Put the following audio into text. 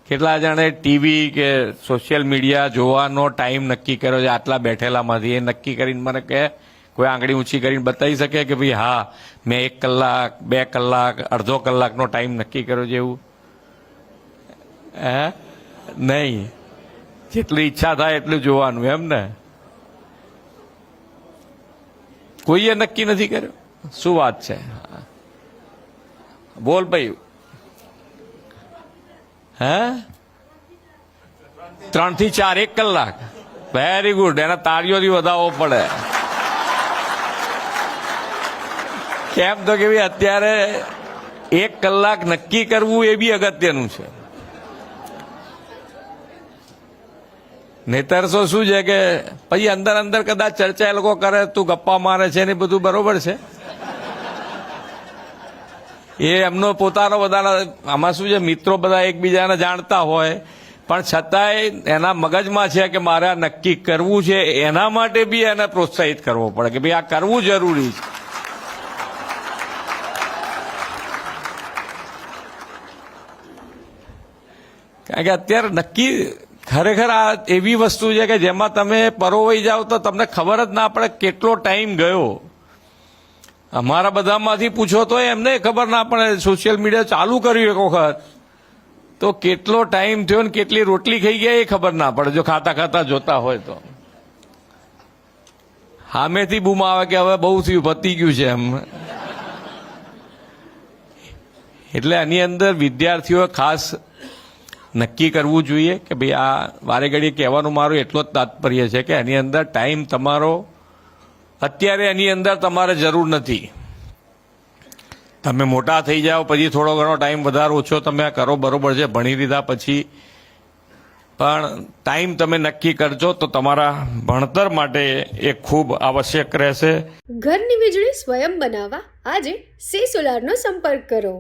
કેટલા જણે ટીવી કે સોશિયલ મીડિયા જોવાનો ટાઈમ નક્કી કર્યો છે આટલા બેઠેલામાંથી? એ નક્કી કરીને મને કહે, કોઈ આંગળી ઊંચી કરીને બતાવી શકે કે ભાઈ હા મેં 1 કલાક 2 કલાક અડધો કલાકનો ટાઈમ નક્કી કર્યો છે એવું? હે? નહીં. જેટલી ઈચ્છા થાય એટલું જોવાનું એમ ને? કોઈએ નક્કી નથી કર્યું. શું વાત છે? બોલ ભાઈ. હે? 3 થી 4 1 કલાક. Very good. એના તાળીઓથી વધાવવો પડે. કેમ તો કે ભાઈ અત્યારે 1 કલાક નક્કી કરવું એ બી અગત્યનું છે. નહીતર તો શું છે કે પછી અંદર અંદર કદાચ ચર્ચા એ લોકો કરે, તું ગપ્પા મારે છે ને બધું બરોબર છે. એ એમનો પોતાનો બધાના આમાં શું છે, મિત્રો બધા એકબીજાને જાણતા હોય પણ છતાંય એના મગજમાં છે કે મારે આ નક્કી કરવું છે, એના માટે બી એને પ્રોત્સાહિત કરવો પડે કે ભાઈ આ કરવું જરૂરી છે. કારણ કે અત્યારે નક્કી ખરેખર આ એવી વસ્તુ છે કે જેમાં તમે પરોવાઈ જાઓ તો તમને ખબર જ ના પડે કેટલો ટાઈમ ગયો. અમારા બધામાંથી પૂછો તો એમને ખબર ના પડે. સોશિયલ મીડિયા ચાલુ કર્યું એક વખત તો કેટલો ટાઈમ થયો ને કેટલી રોટલી ખાઈ ગયા એ ખબર ના પડે જો ખાતા ખાતા જોતા હોય તો. સામેથી બૂમ આવે કે હવે બહુ થયું, પતી ગયું છે એમ. એટલે આની અંદર વિદ્યાર્થીઓ ખાસ નક્કી કરવું જોઈએ કે ભાઈ આ વારે ઘડીએ કહેવાનું મારું એટલો જ તાત્પર્ય છે કે એની અંદર ટાઈમ તમારો અત્યારે એની અંદર તમારે જરૂર નથી. તમે મોટા થઈ જાઓ પછી થોડો ઘણો ટાઈમ વધારે ઓછો તમે આ કરો બરોબર છે, ભણી લીધા પછી, પણ ટાઈમ તમે નક્કી કરજો તો તમારા ભણતર માટે એ ખૂબ આવશ્યક રહેશે. ઘરની વીજળી સ્વયં બનાવવા આજે સે સોલારનો સંપર્ક કરો.